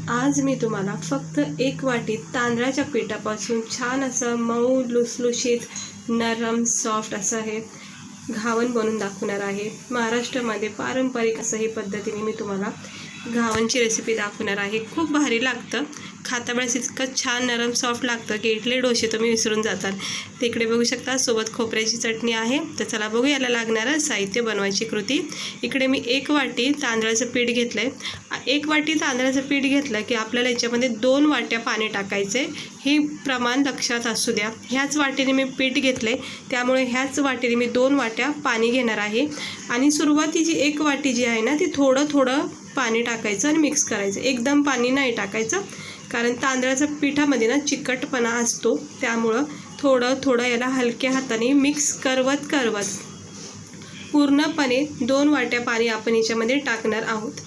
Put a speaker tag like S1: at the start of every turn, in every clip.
S1: आज मी तुम्हाला फक्त 1 वाटी तांदळाच्या पिठापासून छान असं मऊ लुसलुशीत नरम सॉफ्ट असं हे घावन बनवून दाखवणार आहे। महाराष्ट्रामध्ये पारंपरिक असं ही पद्धतीने मी तुम्हाला घावनची रेसिपी दाखवणार आहे। खूप भारी लागतं, खाता वेळेस इतकं छान नरम सॉफ्ट लागतं की इडली डोसे तुम्ही विसरून जाताल। तिकडे बघू शकता सोबत खोबऱ्याची चटणी आहे। तर चला बघू याला लागणारं साहित्य, बनवायची कृती। इकडे मी 1 वाटी तांदळाचं पीठ घेतलंय। 1 वाटी तांदळाचं पीठ घेतलं की आपल्याला याच्यामध्ये 2 वाट्या पाणी टाकायचे। हे प्रमाण लक्षात असू द्या। ह्याच वाटीने मी पीठ घेतले, त्यामुळे ह्याच वाटीने मी 2 वाट्या पाणी घेणार आहे। आणि सुरुवातीची 1 वाटी जी आहे ना ती थोडं थोडं पाणी टाकायचं आणि मिक्स करायचं। एकदम पाणी नाही टाकायचं, कारण तांदळाच्या पिठामध्ये ना चिकटपणा असतो, त्यामुळं थोडं थोडं याला हलक्या हाताने मिक्स करवत पूर्णपणे 2 वाट्या पाणी आपण याच्यामध्ये टाकणार आहोत।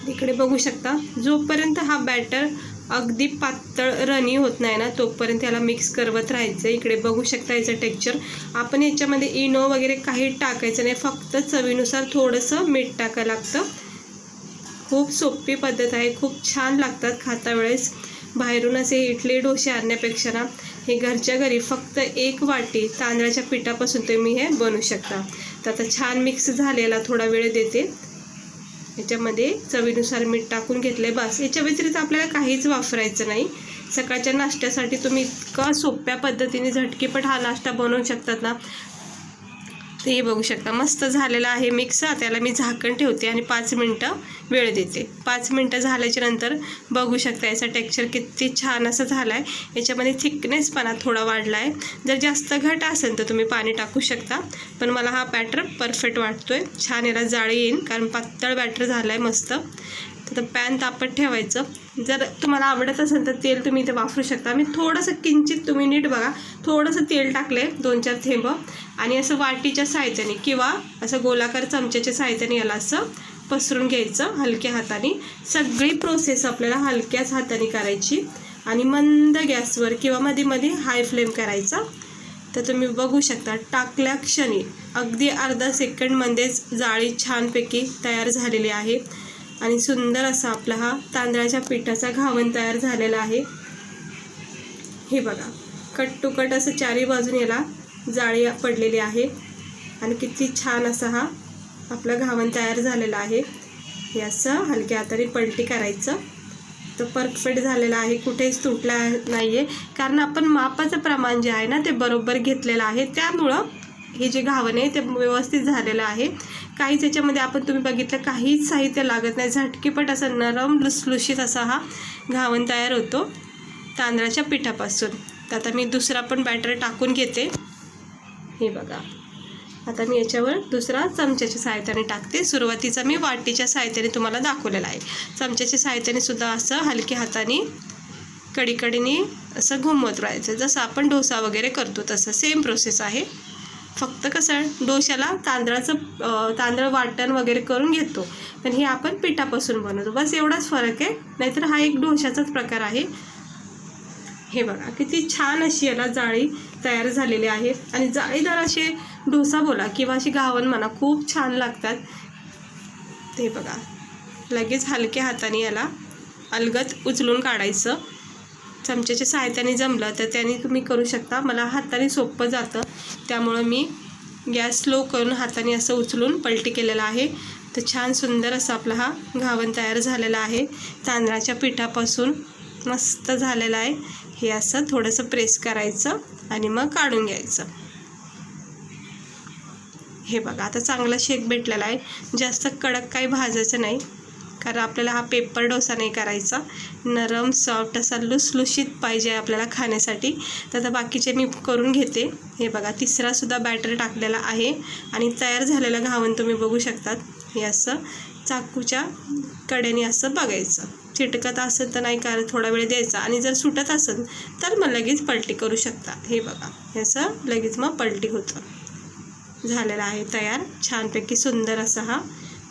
S1: इकडे बघू शकता जोपर्यंत हा बॅटर अगदी पातळ रणी होत नाही ना तोपर्यंत याला मिक्स करवत राहायचं। इकडे बघू शकता याचं टेक्स्चर। आपण याच्यामध्ये इनो वगैरे काही टाकायचं नाही, फक्त चवीनुसार थोडंसं मीठ टाकायला लागतं। खूप सोपी पद्धत आहे, खूप छान लागतात खाता वेळेस। बाहेरून असे इडली डोसे आणण्यापेक्षा ना हे घरच्या घरी फक्त 1 वाटी तांदळाच्या पिठापासून तुम्ही हे बनवू शकता। तर आता छान मिक्स झालेला थोडा वेळ देते। याच्यामध्ये चवीनुसार मीठ टाकून घेतले, बस। याच्या व्यतिरिक्त आपल्याला काहीच वापरायचं नाही। सकाळच्या नाश्त्यासाठी तुम्ही इतका सोप्या पद्धतीने झटकीपट हा नाश्ता बनवू शकतात ना। ते हे बघू शकता मस्त झालेला आहे मिक्स। त्याला मी झाकण ठेवते आणि 5 मिनटं वेळ देते। 5 मिनटं झाल्याच्या नंतर बघू शकता याचा टेक्स्चर किती छान असं झाला आहे। याच्यामध्ये थिकनेसपणा थोडा वाढला आहे। जर जास्त घट असेल तर तुम्ही पाणी टाकू शकता, पण मला हा बॅटर परफेक्ट वाटतोय। छान याला जाळी येईल, कारण पातळ बॅटर झाला आहे मस्त। तर पॅन तापत ठेवायचं। जर तुम्हाला आवडत असेल तर तेल तुम्ही इथे वापरू शकता। मी थोडंसं किंचित, तुम्ही नीट बघा, थोडंसं तेल टाकले 2-4 थेंब, आणि असं वाटीच्या साहाय्याने किंवा असं गोलाकार चमच्याच्या साहाय्याने याला असं पसरून घ्यायचं हलक्या हाताने। सगळी प्रोसेस आपल्याला हलक्याच हाताने करायची आणि मंद गॅसवर किंवा मध्ये मध्ये हाय फ्लेम करायचा। तर तुम्ही बघू शकता टाकल्या क्षणी अगदी अर्धा सेकंडमध्येच जाळी छानपैकी तयार झालेली आहे आणि सुंदर असा आपला हा तांदळाच्या पिठाचा घावन तयार झालेला आहे। हे बघा कट टू कट असं चारी बाजूने याला जाळी पडलेली आहे आणि किती छान असा हा आपला घावन तयार झालेला आहे। हे असं हलक्या हाताने पलटी करायचं तर परफेक्ट झालेला आहे, कुठेच तुटला नाही आहे, कारण आपण मापाचं प्रमाण जे आहे ना ते बरोबर घेतलेलं आहे। त्यामुळं हे जे घावन आहे ते व्यवस्थित झालेलं आहे। काहीच याच्यामध्ये आपण तुम्ही बघितलं काहीच साहित्य लागत नाही, झटकीपट असा नरम लुसलुशीत असा हा घावन तयार होतो तांदळाच्या पिठापासून। तर आता मी दुसरा पण बॅटर टाकून घेते। हे बघा आता मी याच्यावर दुसरा चमच्याच्या साहाय्याने टाकते। सुरुवातीचा मी वाटीच्या साहाय्याने तुम्हाला दाखवलेला आहे। चमच्याच्या साहाय्याने सुद्धा असं हलक्या हाताने कडीकडीने असं घुमवत राहायचं, जसं आपण डोसा वगैरे करतो तसं सेम प्रोसेस आहे। फक्त कसं डोश्याला तांदळ वाटण वगैरे करून घेतो, पण हे आपण पिठापासून बनवतो, बस एवढाच फरक आहे। नाहीतर हा एक डोशाचाच प्रकार आहे। हे बघा किती छान अशी याला जाळी तयार झालेली आहे आणि जाळीदार असे डोसा बोला किंवा अशी घावन म्हणा खूप छान लागतात। ते बघा लगेच हलक्या हाताने याला अलगद उचलून काढायचं। चमच्याच्या साहाय्याने जमलं तर त्याने तुम्ही करू शकता, मला हाताने सोपं जातं त्यामुळं मी गॅस स्लो करून हाताने असं उचलून पलटी केलेला आहे। तर छान सुंदर असा आपला हा घावन तयार झालेला आहे, तांदळाच्या पिठापासून मस्त झालेला आहे। हे असं थोडंसं प्रेस करायचं आणि मग काढून घ्यायचं। हे बघा आता चांगला शेक भेटलेला आहे। जास्त कडक काही भाजायचं नाही, कारण आपल्याला हा पेपर डोसा नाही करायचा, नरम सॉफ्ट असा लुसलुशीत पाहिजे आपल्याला खाण्यासाठी। तर आता बाकीचे मी करून घेते। हे बघा तिसरासुद्धा बॅटर टाकलेला आहे आणि तयार झालेलं घावन तुम्ही बघू शकतात। हे असं चाकूच्या कडेने असं बघायचं, चिटकत असेल तर नाही, कारण थोडा वेळ द्यायचा, आणि जर सुटत असेल तर मग लगेच पलटी करू शकता। हे बघा हे असं लगेच मग पलटी होतं। झालेला आहे तयार छानपैकी सुंदर असा हा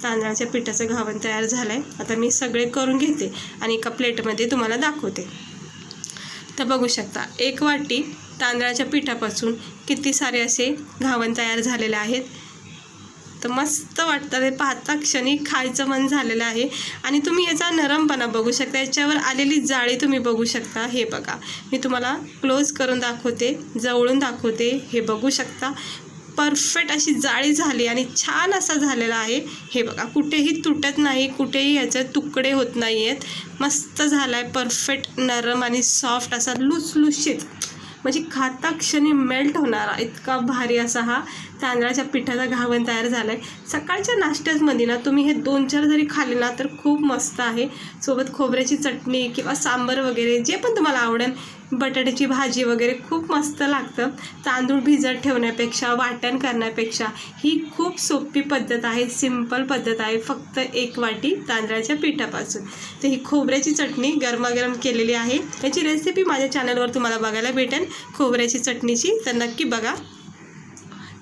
S1: तांदळाच्या पिठाचं घावन तयार झालं आहे। आता मी सगळे करून घेते आणि एका प्लेटमध्ये तुम्हाला दाखवते। तर बघू शकता 1 वाटी तांदळाच्या पिठापासून किती सारे असे घावन तयार झालेले आहेत। तर मस्त वाटतं, ते पाहता क्षणी खायचं मन झालेलं आहे. आणि तुम्ही याचा नरमपणा बघू शकता, याच्यावर आलेली जाळी तुम्ही बघू शकता. हे बघा, मी तुम्हाला क्लोज करून दाखवते, जवळून दाखवते. हे बघू शकता, परफेक्ट अशी जाळी झाली आणि छान असा झालेला आहे. हे बघा, कुठेही तुटत नाही, कुठेही याचे तुकडे होत नाही आहेत. मस्त झाला आहे, परफेक्ट नरम आणि सॉफ्ट असा लुसलुशीत, म्हणजे खाता क्षणी मेल्ट होणारा इतका भारी असा हा तांदळाच्या पिठाचा घावन तयार झाला आहे. सकाळच्या नाश्त्यामध्ये ना तुम्ही हे 2-4 जरी खाल्ले ना तर खूप मस्त आहे. सोबत खोबऱ्याची चटणी किंवा सांबर वगैरे जे पण तुम्हाला आवडेल, बटाट्याची भाजी वगैरे खूप मस्त लागतं. तांदूळ भिजत ठेवण्यापेक्षा, वाटण करण्यापेक्षा ही खूप सोपी पद्धत आहे, सिंपल पद्धत आहे. फक्त 1 वाटी तांदळाच्या पिठापासून. तर ही खोबऱ्याची चटणी गरमागरम केलेली आहे. याची रेसिपी माझ्या चॅनलवर तुम्हाला बघायला भेटेल, खोबऱ्याची चटणीची. तर नक्की बघा,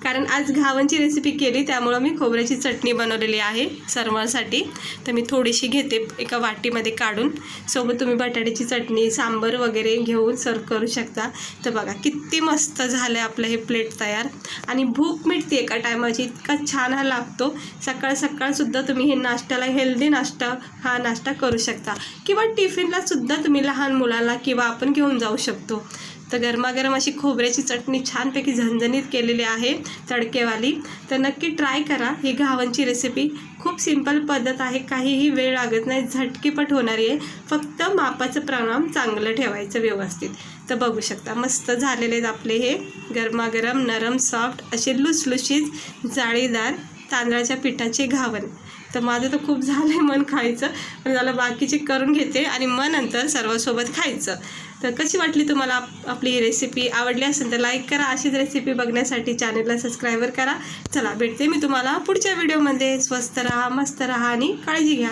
S1: कारण आज घावनची रेसिपी केली त्यामुळं मी खोबऱ्याची चटणी बनवलेली आहे सर्वांसाठी. तर मी थोडीशी घेते एका वाटीमध्ये काढून. सोबत तुम्ही बटाट्याची चटणी, सांबर वगैरे घेऊन सर्व करू शकता. तर बघा किती मस्त झालं आपलं हे प्लेट तयार. आणि भूक मिटते एका टायमाची, इतका छान हा लागतो. सकाळ सकाळसुद्धा तुम्ही हे नाश्त्याला, हेल्दी नाश्ता हा नाश्ता करू शकता किंवा टिफिनलासुद्धा तुम्ही लहान मुलांना किंवा आपण घेऊन जाऊ शकतो. तर गरमागरम अशी खोबऱ्याची चटणी छानपैकी झणझणीत केलेली आहे तडकेवाली. तर नक्की ट्राय करा ही घावनची रेसिपी. खूप सिंपल पद्धत आहे, काहीही वेळ लागत नाही, झटकीपट होणारी आहे. फक्त मापाचं प्रमाण चांगलं ठेवायचं व्यवस्थित. तर बघू शकता मस्त झालेले आहेत आपले हे गरमागरम नरम सॉफ्ट असे लुसलुशीत जाळीदार तांदळाच्या पिठाचे घावन. तर माझं तर खूप झालं आहे मन खायचं, पण झालं बाकीचे करून घेते आणि मग नंतर सर्वांसोबत खायचं. तर कशी वाटली तुम्हाला आपली ही रेसिपी? आवडली असेल तर लाईक करा. अशीच रेसिपी बघण्यासाठी चॅनलला सबस्क्राईबर करा. चला भेटते मी तुम्हाला पुढच्या व्हिडिओमध्ये. स्वस्त राहा, मस्त राहा आणि काळजी घ्या.